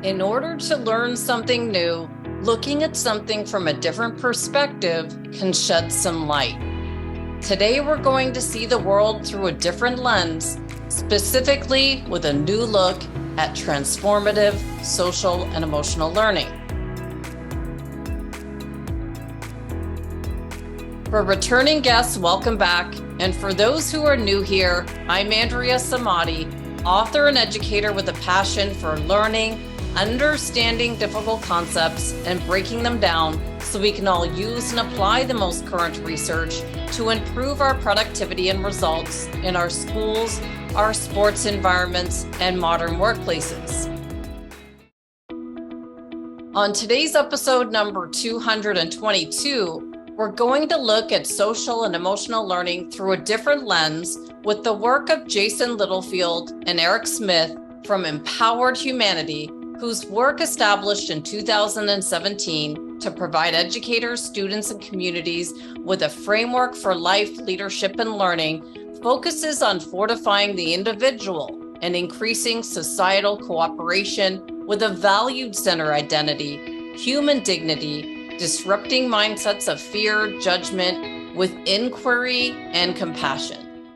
In order to learn something new, looking at something from a different perspective can shed some light. Today, we're going to see the world through a different lens, specifically with a new look at transformative social and emotional learning. For returning guests, welcome back. And for those who are new here, I'm Andrea Samadi, author and educator with a passion for learning, understanding difficult concepts, and breaking them down so we can all use and apply the most current research to improve our productivity and results in our schools, our sports environments, and modern workplaces. On today's episode number 222, we're going to look at social and emotional learning through a different lens with the work of Jason Littlefield and Erec Smith from Empowered Humanity, whose work established in 2017 to provide educators, students, and communities with a framework for life, leadership, and learning, focuses on fortifying the individual and increasing societal cooperation with a valued-centered identity, human dignity, disrupting mindsets of fear, judgment with inquiry and compassion.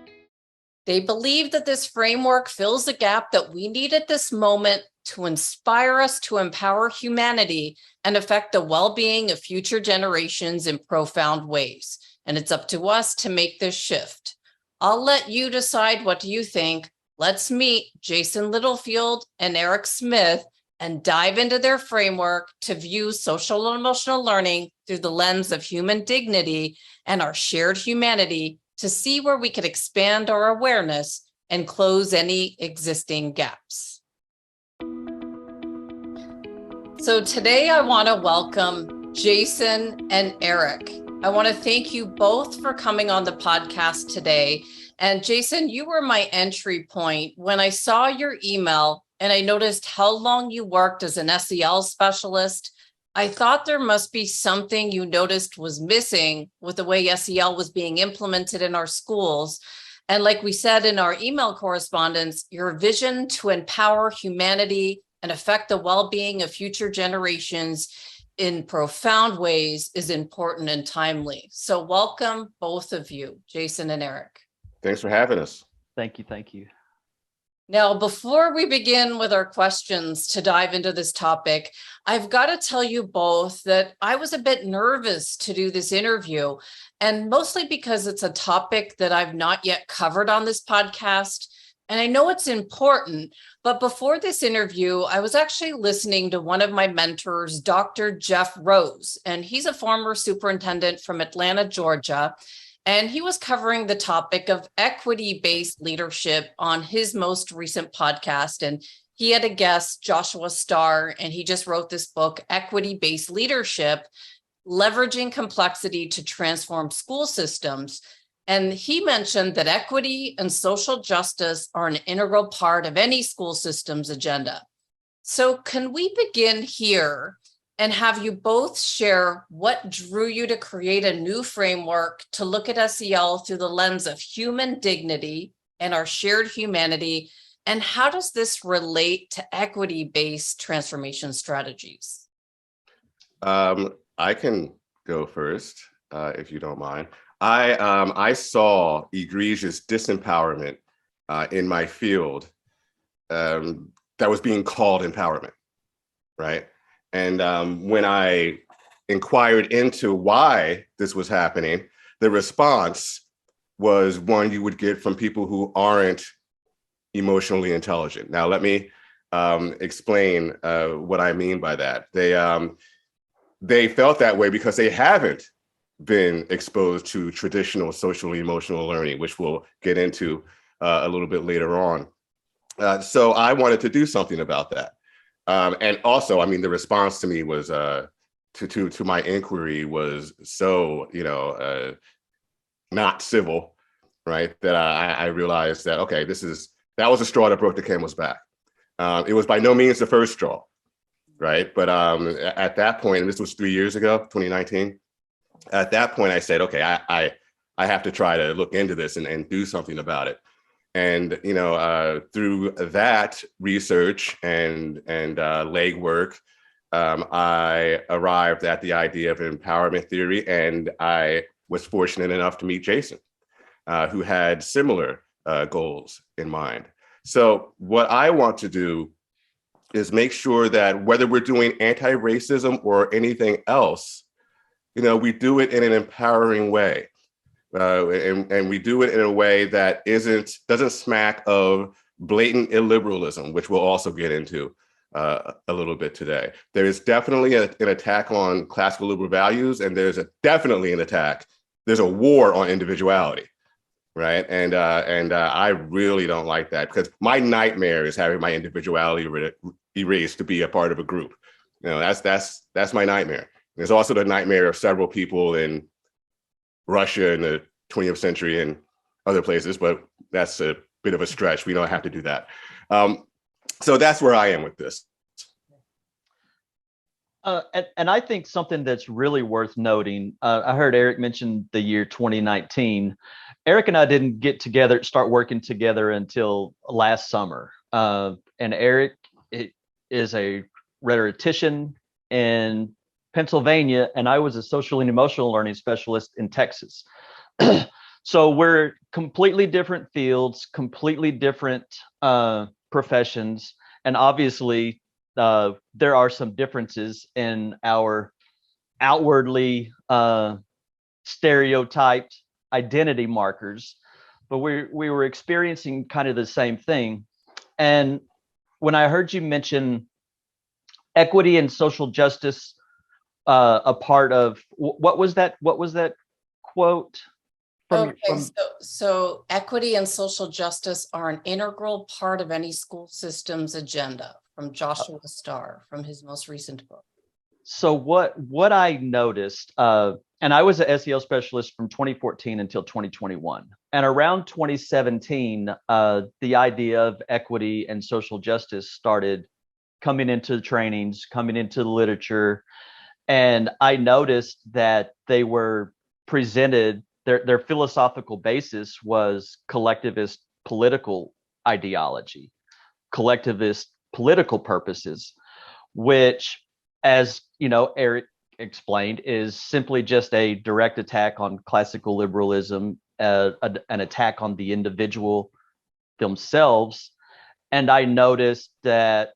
They believe that this framework fills a gap that we need at this moment to inspire us to empower humanity and affect the well-being of future generations in profound ways. And it's up to us to make this shift. I'll let you decide what you think. Let's meet Jason Littlefield and Erec Smith and dive into their framework to view social and emotional learning through the lens of human dignity and our shared humanity to see where we could expand our awareness and close any existing gaps. So today I want to welcome Jason and Erec. I want to thank you both for coming on the podcast today. And Jason, you were my entry point when I saw your email and I noticed how long you worked as an SEL specialist. I thought there must be something you noticed was missing with the way SEL was being implemented in our schools. And like we said in our email correspondence, your vision to empower humanity and affect the well-being of future generations in profound ways is important and timely. So welcome both of you, Jason and Erec. Thanks for having us. Thank you. Now, before we begin with our questions to dive into this topic, I've got to tell you both that I was a bit nervous to do this interview, and mostly because it's a topic that I've not yet covered on this podcast. And I know it's important, but before this interview, I was actually listening to one of my mentors, Dr. Jeff Rose, and he's a former superintendent from Atlanta, Georgia. And he was covering the topic of equity-based leadership on his most recent podcast. And he had a guest, Joshua Starr, and he just wrote this book, Equity-Based Leadership, Leveraging Complexity to Transform School Systems. And he mentioned that equity and social justice are an integral part of any school system's agenda. So can we begin here and have you both share what drew you to create a new framework to look at SEL through the lens of human dignity and our shared humanity? And how does this relate to equity-based transformation strategies? I can go first, if you don't mind. I saw egregious disempowerment in my field that was being called empowerment, right? And when I inquired into why this was happening, the response was one you would get from people who aren't emotionally intelligent. Now, let me explain what I mean by that. They felt that way because they haven't been exposed to traditional social emotional learning, which we'll get into a little bit later on. So I wanted to do something about that. And also, I mean, the response to me was to my inquiry was so, not civil, right? That I realized that, okay, that was a straw that broke the camel's back. It was by no means the first straw, right? But at that point, and this was 3 years ago, 2019, at that point, I said, okay, I have to try to look into this and do something about it. And through that research and legwork, I arrived at the idea of empowerment theory, and I was fortunate enough to meet Jason, who had similar goals in mind. So what I want to do is make sure that whether we're doing anti-racism or anything else, we do it in an empowering way. And we do it in a way that doesn't smack of blatant illiberalism, which we'll also get into a little bit today. There is definitely an attack on classical liberal values, and there's definitely an attack. There's a war on individuality, right? And I really don't like that, because my nightmare is having my individuality erased to be a part of a group. That's my nightmare. There's also the nightmare of several people in Russia in the 20th century and other places, but that's a bit of a stretch. We don't have to do that. So that's where I am with this. And I think something that's really worth noting, I heard Eric mention the year 2019. Eric and I didn't start working together until last summer. And Eric is a rhetorician in Pennsylvania, and I was a social and emotional learning specialist in Texas. So we're completely different fields, completely different professions, and obviously there are some differences in our outwardly stereotyped identity markers, but we were experiencing kind of the same thing. And when I heard you mention equity and social justice, a part of what was that quote? So equity and social justice are an integral part of any school system's agenda, from Joshua Starr, from his most recent book. So what I noticed, and I was an SEL specialist from 2014 until 2021. And around 2017, the idea of equity and social justice started coming into the trainings, coming into the literature. And I noticed that they were presented, their philosophical basis was collectivist political ideology, collectivist political purposes, which, as Eric explained, is simply just a direct attack on classical liberalism, an attack on the individual themselves. And I noticed that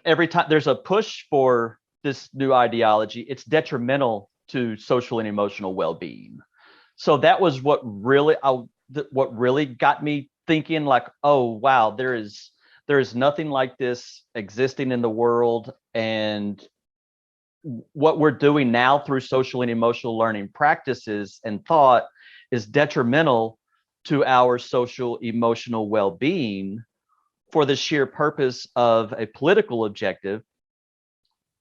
every time there's a push for this new ideology, it's detrimental to social and emotional well-being. So that was what really got me thinking, like, oh wow, there is nothing like this existing in the world, and what we're doing now through social and emotional learning practices and thought is detrimental to our social emotional well-being for the sheer purpose of a political objective.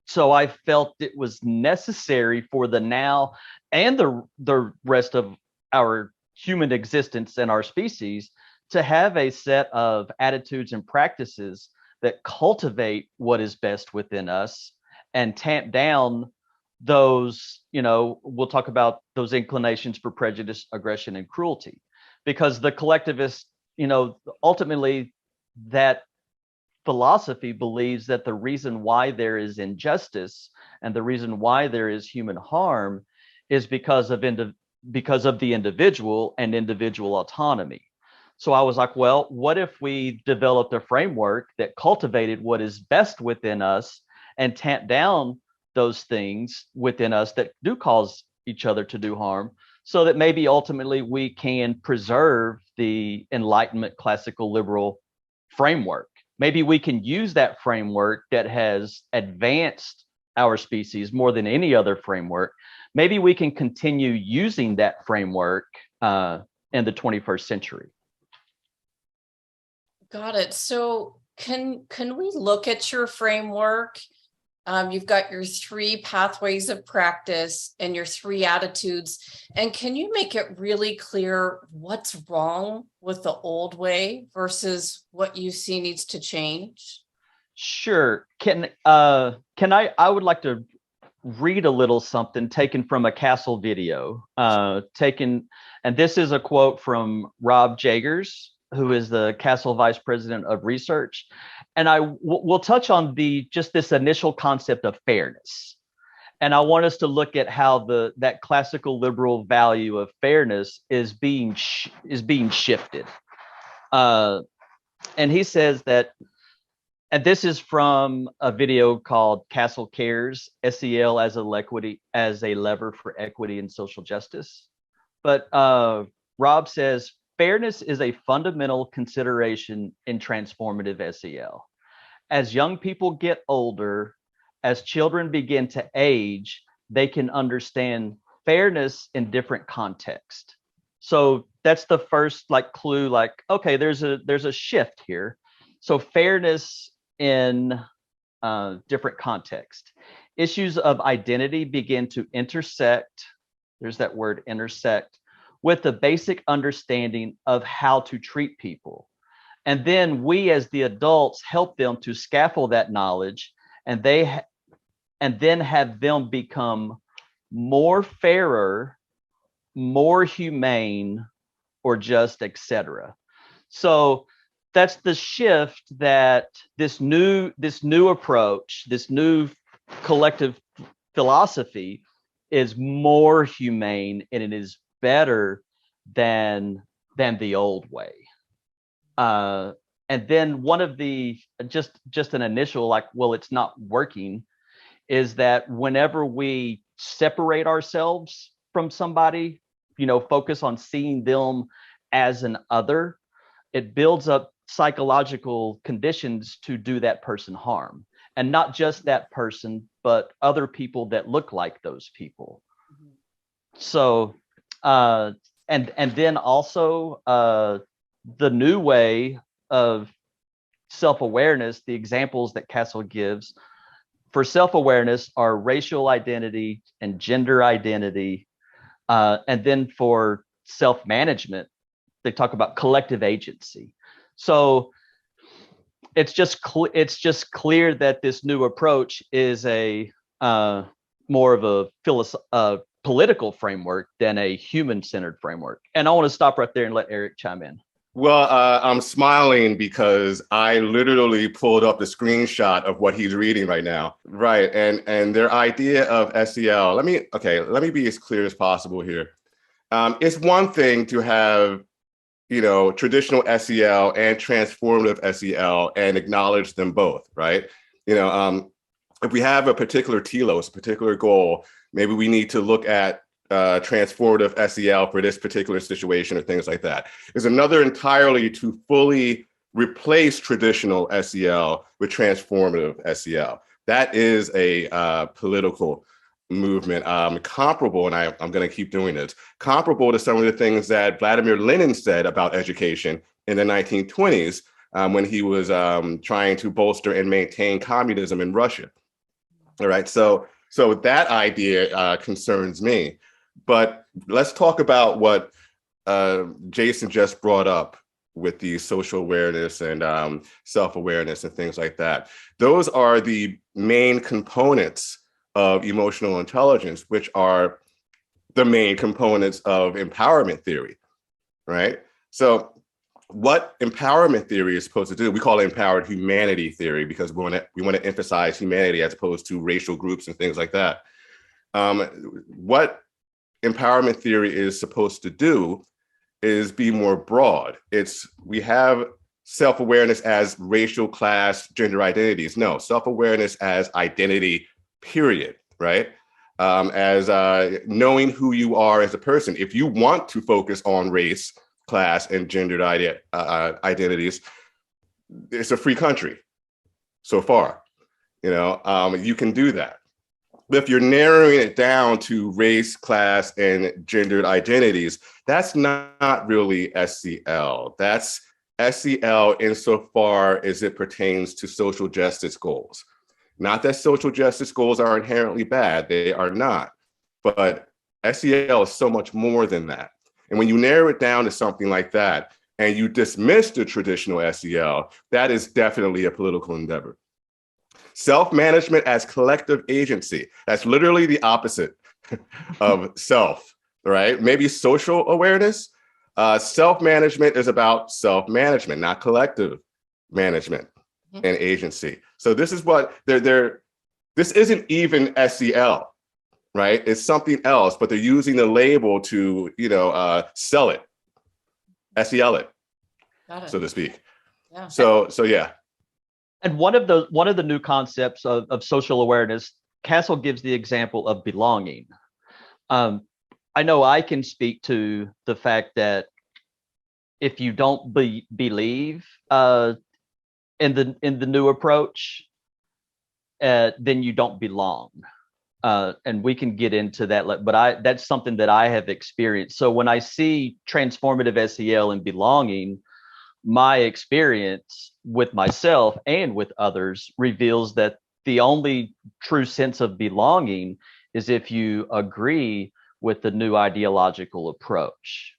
So I felt it was necessary for the now and the rest of our human existence and our species to have a set of attitudes and practices that cultivate what is best within us and tamp down those, we'll talk about those inclinations for prejudice, aggression, and cruelty. Because the collectivist, ultimately that philosophy believes that the reason why there is injustice and the reason why there is human harm is because of the individual and individual autonomy. So I was like, well, what if we developed a framework that cultivated what is best within us and tamped down those things within us that do cause each other to do harm, so that maybe ultimately we can preserve the Enlightenment classical liberal framework. Maybe we can use that framework that has advanced our species more than any other framework. Maybe we can continue using that framework in the 21st century. Got it. So can we look at your framework? You've got your 3 pathways of practice and your 3 attitudes. And can you make it really clear what's wrong with the old way versus what you see needs to change? Sure. I would like to read a little something taken from a Castle video. And this is a quote from Rob Jagers, who is the Castle Vice President of Research. And we'll touch on just this initial concept of fairness. And I want us to look at how that classical liberal value of fairness is being shifted. And he says that, and this is from a video called Castle Cares, SEL as a lever for equity and social justice. But Rob says, fairness is a fundamental consideration in transformative SEL. As young people get older, as children begin to age, they can understand fairness in different contexts. So that's the first clue, okay, there's a shift here. So fairness in different contexts. Issues of identity begin to intersect, there's that word intersect, with the basic understanding of how to treat people. And then we as the adults help them to scaffold that knowledge, and then have them become more fairer, more humane, or just etc. So that's the shift that this new approach, this new collective philosophy is more humane, and it is better than the old way. And then one of the just an initial well, it's not working, is that whenever we separate ourselves from somebody, focus on seeing them as an other, it builds up psychological conditions to do that person harm. And not just that person, but other people that look like those people. Mm-hmm. So, and then also the new way of self-awareness, the examples that Castle gives for self-awareness are racial identity and gender identity. And then for self-management, they talk about collective agency. So it's just clear that this new approach is a more of a political framework than a human-centered framework. And I want to stop right there and let Erec chime in. Well, I'm smiling because I literally pulled up the screenshot of what he's reading right now. Right. And their idea of SEL, let me be as clear as possible here. It's one thing to have, traditional SEL and transformative SEL and acknowledge them both, right? If we have a particular telos, a particular goal, maybe we need to look at transformative SEL for this particular situation or things like that. There's another entirely to fully replace traditional SEL with transformative SEL. That is a political movement comparable, and I'm going to keep doing this, comparable to some of the things that Vladimir Lenin said about education in the 1920s when he was trying to bolster and maintain communism in Russia. All right, so that idea concerns me. But let's talk about what Jason just brought up with the social awareness and self-awareness and things like that. Those are the main components of emotional intelligence, which are the main components of empowerment theory, right? So what empowerment theory is supposed to do, we call it empowered humanity theory because we want to emphasize humanity as opposed to racial groups and things like that. What empowerment theory is supposed to do is be more broad. We have self-awareness as racial, class, gender identities. No, self-awareness as identity, period, right? As knowing who you are as a person. If you want to focus on race, class, and gendered identities, it's a free country so far. You can do that. But if you're narrowing it down to race, class, and gendered identities, that's not really SEL. That's SEL insofar as it pertains to social justice goals. Not that social justice goals are inherently bad, they are not. But SEL is so much more than that. And when you narrow it down to something like that, and you dismiss the traditional SEL, that is definitely a political endeavor. Self-management as collective agency. That's literally the opposite of self, right? Maybe social awareness. Self-management is about self-management, not collective management and agency. So this is what this isn't even SEL, right? It's something else, but they're using the label to, sell it, SEL it, so to speak. Yeah. So yeah. And one of the new concepts of social awareness, Castle gives the example of belonging. I know I can speak to the fact that if you don't believe in the new approach, then you don't belong. And we can get into that, but that's something that I have experienced. So when I see transformative SEL and belonging, my experience with myself and with others reveals that the only true sense of belonging is if you agree with the new ideological approach.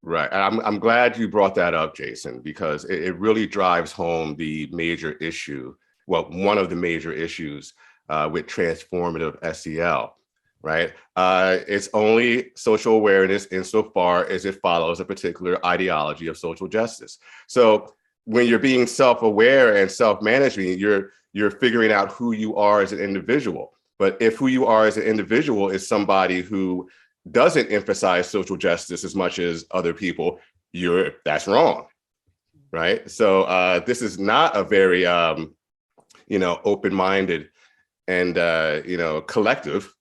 Right. I'm glad you brought that up, Jason, because it really drives home the major issue. Well, one of the major issues with transformative SEL, right? It's only social awareness insofar as it follows a particular ideology of social justice. So when you're being self-aware and self-managing, you're figuring out who you are as an individual. But if who you are as an individual is somebody who doesn't emphasize social justice as much as other people, that's wrong, right? So this is not a very open-minded and collective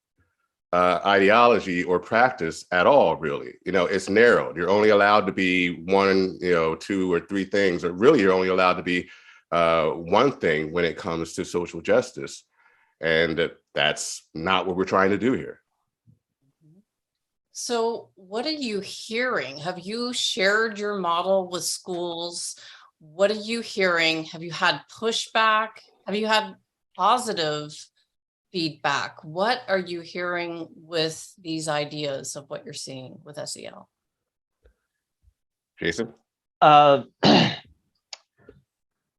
ideology or practice at all, really. It's narrowed. You're only allowed to be one, two or three things, or really you're only allowed to be one thing when it comes to social justice. And that's not what we're trying to do here. So what are you hearing? Have you shared your model with schools? What are you hearing? Have you had pushback? Have you had positive feedback? What are you hearing with these ideas of what you're seeing with SEL? Jason?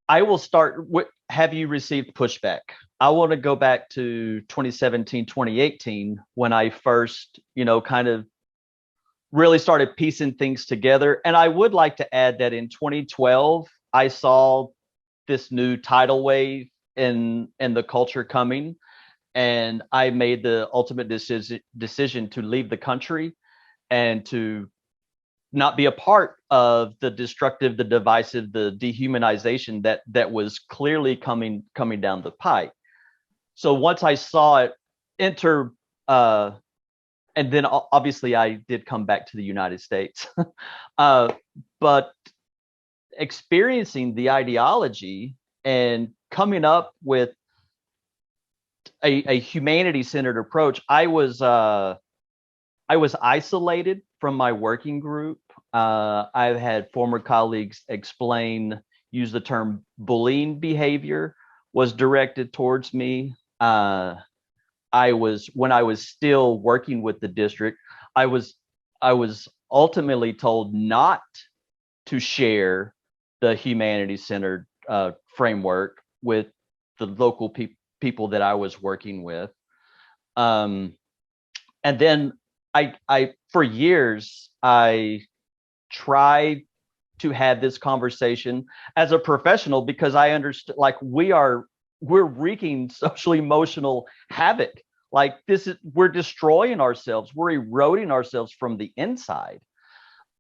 I will start with, have you received pushback? I want to go back to 2017, 2018, when I first, kind of really started piecing things together. And I would like to add that in 2012, I saw this new tidal wave in the culture coming. And I made the ultimate decision to leave the country and to not be a part of the destructive, the divisive, the dehumanization that was clearly coming down the pipe. So once I saw it enter, and then obviously I did come back to the United States, but experiencing the ideology and coming up with a humanity-centered approach, I was isolated from my working group. I've had former colleagues use the term bullying behavior was directed towards me. When I was still working with the district, I was ultimately told not to share the humanity-centered framework with the local people that I was working with. And then I for years, I tried to have this conversation as a professional, because I understood, like, we're wreaking social emotional havoc. Like, we're destroying ourselves. We're eroding ourselves from the inside.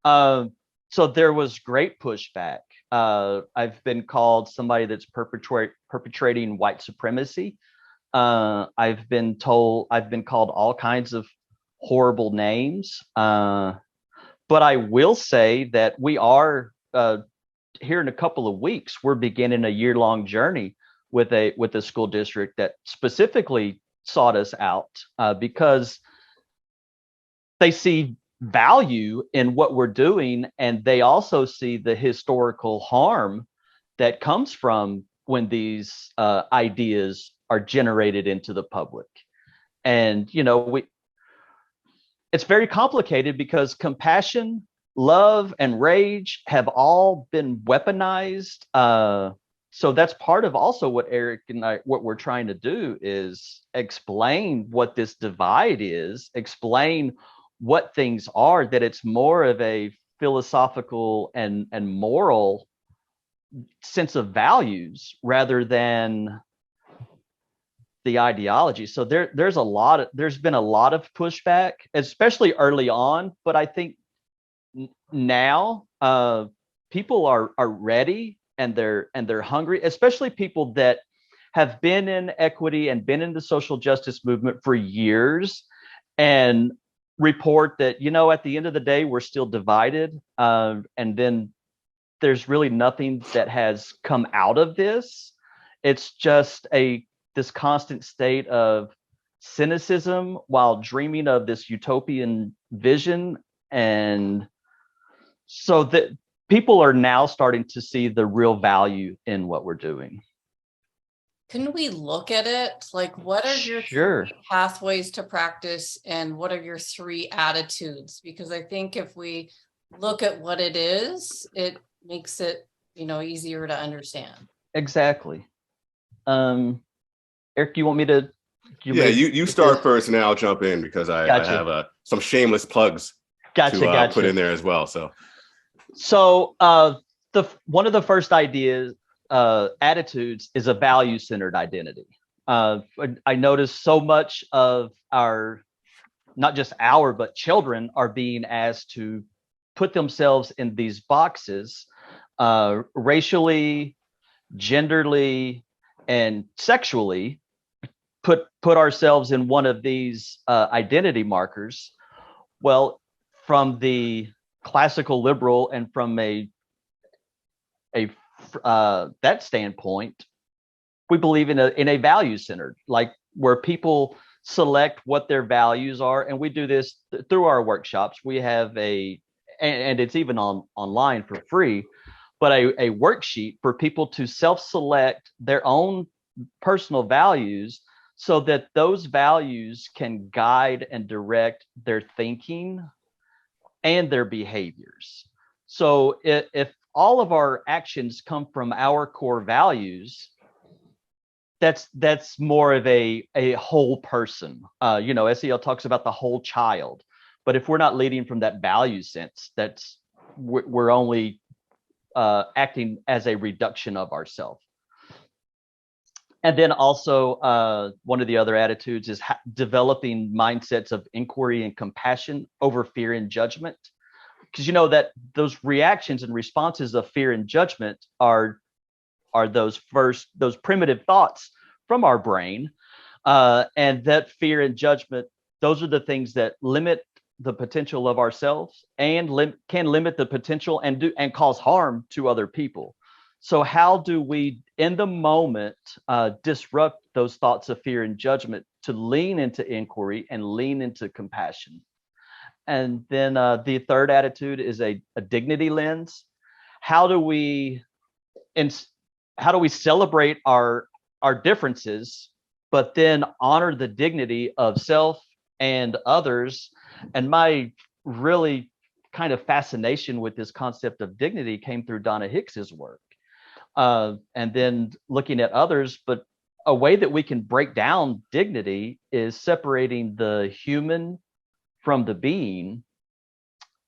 So there was great pushback. I've been called somebody that's perpetrating white supremacy. I've been called all kinds of horrible names. But I will say that we are here in a couple of weeks, we're beginning a year-long journey with a school district that specifically sought us out because they see value in what we're doing, and they also see the historical harm that comes from when these ideas are generated into the public. And it's very complicated because compassion, love, and rage have all been weaponized so that's part of also what Eric and I, what we're trying to do is explain what this divide is, explain what things are, that it's more of a philosophical and moral sense of values rather than the ideology. So there's been a lot of pushback, especially early on, but I think now people are ready, and they're hungry, especially people that have been in equity and been in the social justice movement for years, and report that, at the end of the day, we're still divided. And then there's really nothing that has come out of this. It's just this constant state of cynicism while dreaming of this utopian vision. And so that people are now starting to see the real value in what we're doing. Can we look at it? Like, what are your Sure. 3 pathways to practice, and what are your 3 attitudes? Because I think if we look at what it is, it makes it, easier to understand. Exactly. Eric, you want me to? You start first, and I'll jump in because I have some shameless plugs to put in there as well. So one of the first attitudes is a value-centered identity. I notice so much of not just but children are being asked to put themselves in these boxes, racially, genderly, and sexually, put ourselves in one of these identity markers. Well, from the classical liberal and from that standpoint, we believe in a value centered, like where people select what their values are, and we do this through our workshops. We have and it's even online for free, but a worksheet for people to self-select their own personal values, so that those values can guide and direct their thinking and their behaviors. So if all of our actions come from our core values, that's more of a whole person. SEL talks about the whole child, but if we're not leading from that value sense, we're only acting as a reduction of ourselves. And then also one of the other attitudes is developing mindsets of inquiry and compassion over fear and judgment. Because that those reactions and responses of fear and judgment are those primitive thoughts from our brain, and that fear and judgment, those are the things that limit the potential of ourselves and can limit the potential and cause harm to other people. So how do we, in the moment, disrupt those thoughts of fear and judgment to lean into inquiry and lean into compassion? And then the third attitude is a dignity lens. How do we celebrate our differences, but then honor the dignity of self and others? And my really kind of fascination with this concept of dignity came through Donna Hicks's work. And then looking at others, but a way that we can break down dignity is separating the human from the being.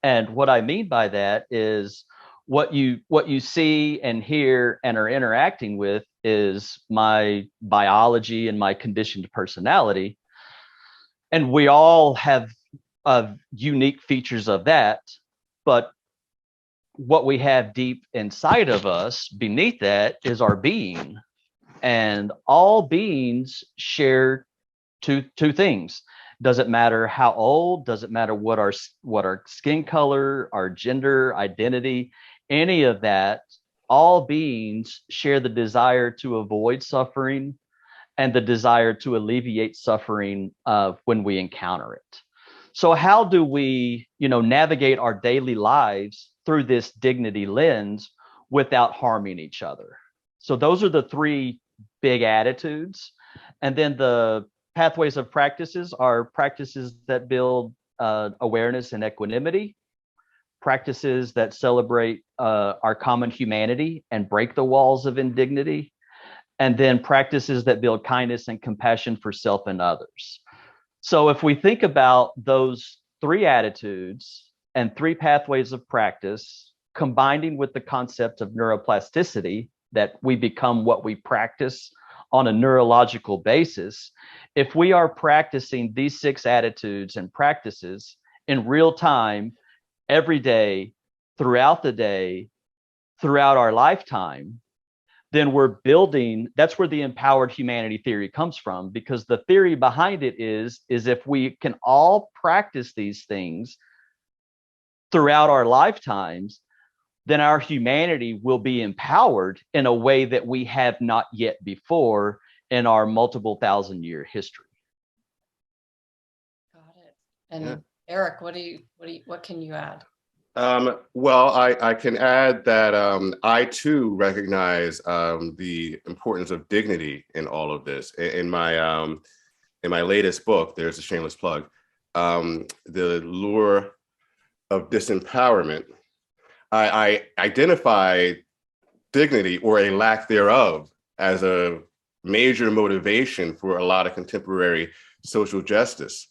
And what I mean by that is what you see and hear and are interacting with is my biology and my conditioned personality. And we all have unique features of that, but what we have deep inside of us beneath that is our being. And all beings share two things. Doesn't matter how old, doesn't matter what our skin color, our gender, identity, any of that. All beings share the desire to avoid suffering and the desire to alleviate suffering when we encounter it. So how do we, navigate our daily lives through this dignity lens without harming each other? So those are the 3 big attitudes. And then the pathways of practices are practices that build awareness and equanimity, practices that celebrate our common humanity and break the walls of indignity, and then practices that build kindness and compassion for self and others. So if we think about those three attitudes and three pathways of practice, combining with the concept of neuroplasticity, that we become what we practice on a neurological basis, if we are practicing these 6 attitudes and practices in real time, every day, throughout the day, throughout our lifetime, then we're building, that's where the empowered humanity theory comes from, because the theory behind it is if we can all practice these things throughout our lifetimes, then our humanity will be empowered in a way that we have not yet before in our multiple thousand-year history. Got it. And Eric, what can you add? Well, I can add that I too recognize the importance of dignity in all of this. In my latest book, there's a shameless plug, The Lure of Disempowerment. I identify dignity, or a lack thereof, as a major motivation for a lot of contemporary social justice.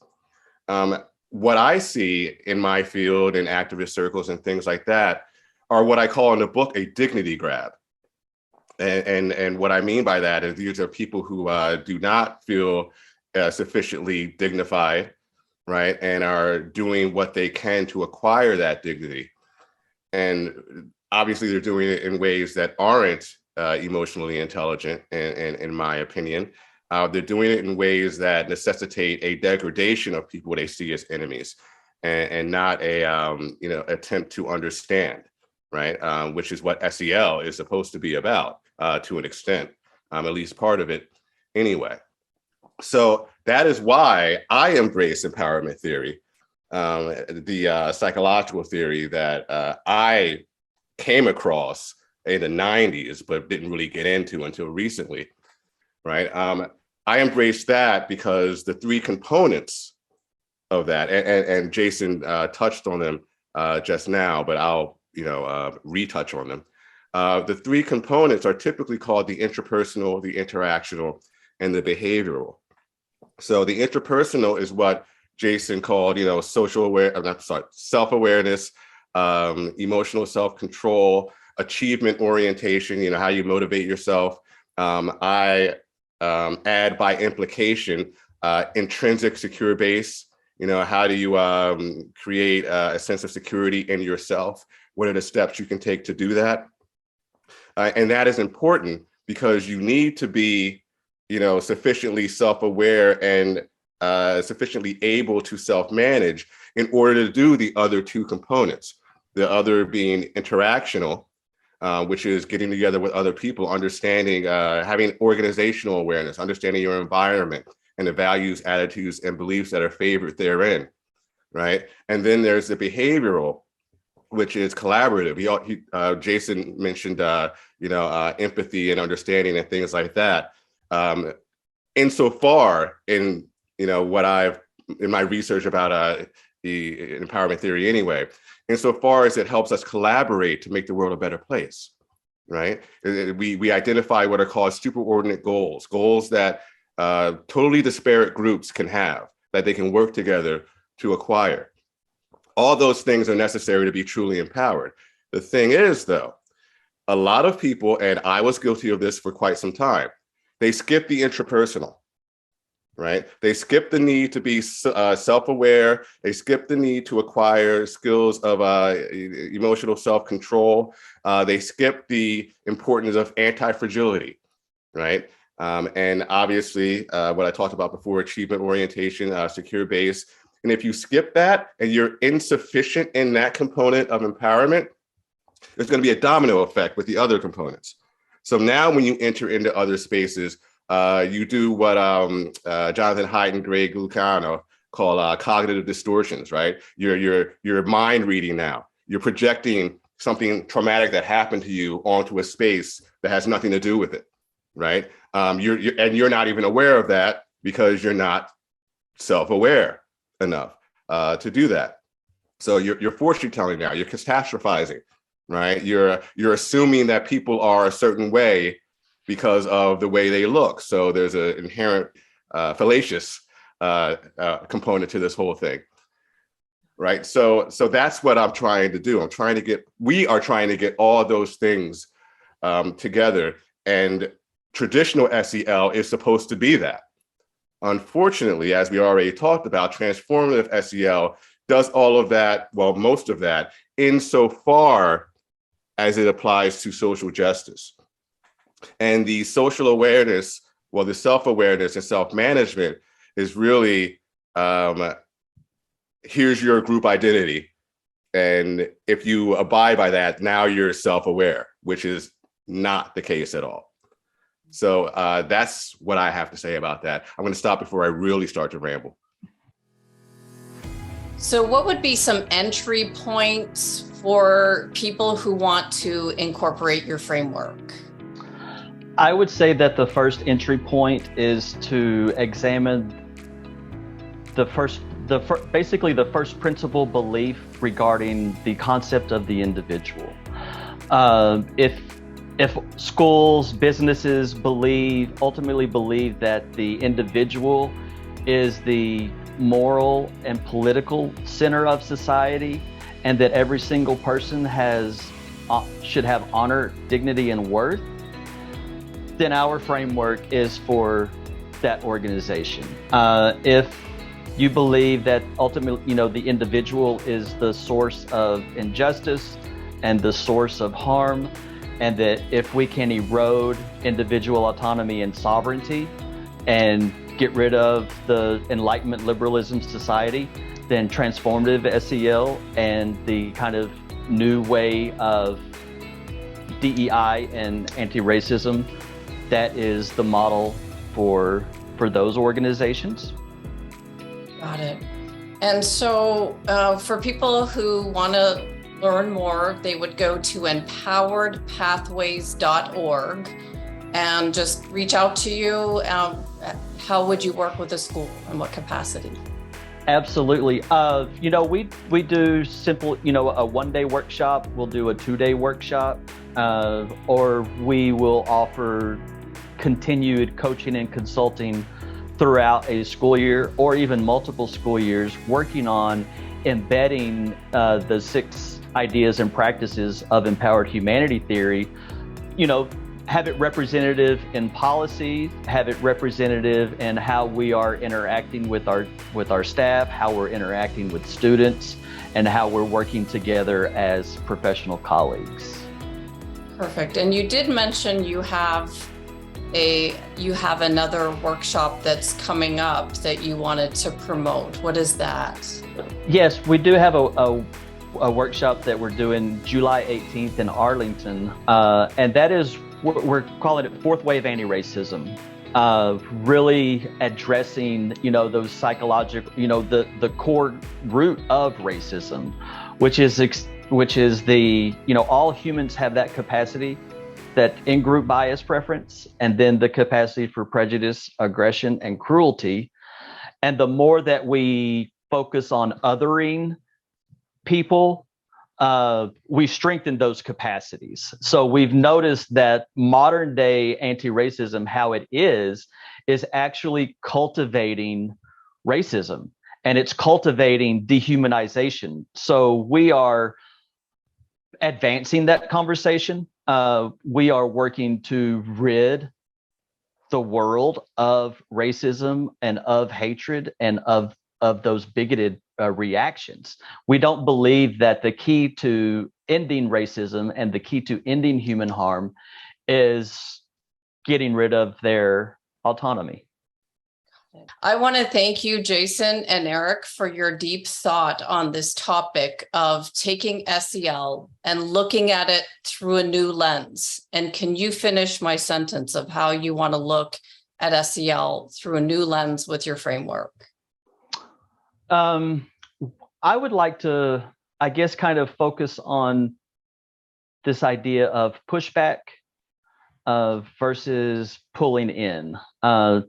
What I see in my field in activist circles and things like that are what I call in the book a dignity grab. And what I mean by that is these are people who do not feel sufficiently dignified, right? And are doing what they can to acquire that dignity. And obviously they're doing it in ways that aren't emotionally intelligent, in my opinion. They're doing it in ways that necessitate a degradation of people they see as enemies, and not a attempt to understand, right? Which is what SEL is supposed to be about, to an extent, at least part of it anyway. So that is why I embrace empowerment theory, the psychological theory that I came across in the 90s, but didn't really get into until recently, right? I embrace that because the 3 components of that, and Jason touched on them just now, but I'll retouch on them. The 3 components are typically called the intrapersonal, the interactional, and the behavioral. So the interpersonal is what Jason called, self-awareness, emotional self-control, achievement orientation, how you motivate yourself. I add by implication, intrinsic secure base. How do you create a sense of security in yourself? What are the steps you can take to do that? And that is important because you need to be, sufficiently self-aware and sufficiently able to self-manage in order to do the other 2 components. The other being interactional, which is getting together with other people, understanding, having organizational awareness, understanding your environment and the values, attitudes, and beliefs that are favored therein, right? And then there's the behavioral, which is collaborative. Jason mentioned, empathy and understanding and things like that. Insofar in, in my research about the empowerment theory anyway, insofar as it helps us collaborate to make the world a better place, right? We identify what are called superordinate goals, goals that totally disparate groups can have, that they can work together to acquire. All those things are necessary to be truly empowered. The thing is, though, a lot of people, and I was guilty of this for quite some time, they skip the intrapersonal, right? They skip the need to be self-aware. They skip the need to acquire skills of emotional self-control. They skip the importance of anti-fragility, right? And obviously, what I talked about before, achievement orientation, secure base. And if you skip that and you're insufficient in that component of empowerment, there's going to be a domino effect with the other components. So now when you enter into other spaces, you do what Jonathan Haidt and Greg Lucano call cognitive distortions, right? You're mind reading now. You're projecting something traumatic that happened to you onto a space that has nothing to do with it, right? You're not even aware of that because you're not self-aware enough to do that. So you're fortune telling now, you're catastrophizing, right? You're assuming that people are a certain way because of the way they look. So there's an inherent fallacious component to this whole thing, right? So that's what I'm trying to do. We are trying to get all of those things together, and traditional SEL is supposed to be that. Unfortunately, as we already talked about, transformative SEL does all of that, well, most of that, insofar as it applies to social justice. And the social awareness, well, the self-awareness and self-management is really, here's your group identity. And if you abide by that, now you're self-aware, which is not the case at all. So that's what I have to say about that. I'm going to stop before I really start to ramble. So what would be some entry points for people who want to incorporate your framework? I would say that the first entry point is to examine basically the first principle belief regarding the concept of the individual. If schools, businesses ultimately believe that the individual is the moral and political center of society, and that every single person should have honor, dignity, and worth, then our framework is for that organization. If you believe that ultimately, the individual is the source of injustice and the source of harm, and that if we can erode individual autonomy and sovereignty and get rid of the Enlightenment liberalism society, then transformative SEL and the kind of new way of DEI and anti-racism, that is the model for those organizations. Got it. And so for people who want to learn more, they would go to empoweredpathways.org and just reach out to you. How would you work with the school? In what capacity? Absolutely. We do simple, a 1-day workshop. We'll do a 2-day workshop, or we will offer continued coaching and consulting throughout a school year, or even multiple school years, working on embedding the 6 ideas and practices of empowered humanity theory, have it representative in policy, have it representative in how we are interacting with our staff, how we're interacting with students, and how we're working together as professional colleagues. Perfect. And you did mention you have another workshop that's coming up that you wanted to promote. What is that? Yes, we do have a workshop that we're doing July 18th in Arlington, and that is, we're calling it Fourth Wave Anti-Racism, really addressing, those psychological, the core root of racism, which is the, all humans have that capacity, that in-group bias preference, and then the capacity for prejudice, aggression, and cruelty. And the more that we focus on othering people, we strengthen those capacities. So we've noticed that modern day anti-racism, how it is actually cultivating racism, and it's cultivating dehumanization. So we are advancing that conversation. We are working to rid the world of racism and of hatred and of those bigoted reactions. We don't believe that the key to ending racism and the key to ending human harm is getting rid of their autonomy. I want to thank you, Jason and Erec, for your deep thought on this topic of taking SEL and looking at it through a new lens. And can you finish my sentence of how you want to look at SEL through a new lens with your framework? I would like to, I guess, kind of focus on this idea of pushback versus pulling in. The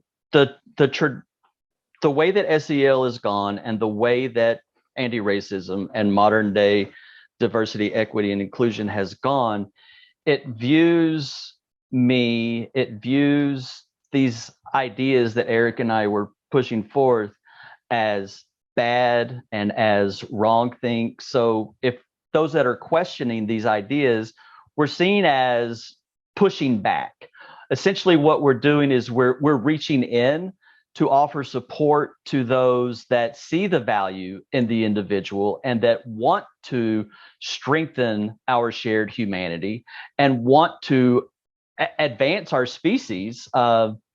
way that SEL is gone and the way that anti-racism and modern day diversity, equity, and inclusion has gone, it views these ideas that Eric and I were pushing forth as bad and as wrong think. So if those that are questioning these ideas, we're seen as pushing back. Essentially, what we're doing is we're reaching in to offer support to those that see the value in the individual and that want to strengthen our shared humanity and want to advance our species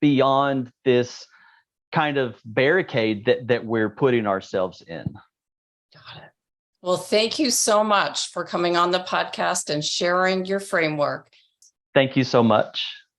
beyond this kind of barricade that we're putting ourselves in. Got it. Well, thank you so much for coming on the podcast and sharing your framework. Thank you so much.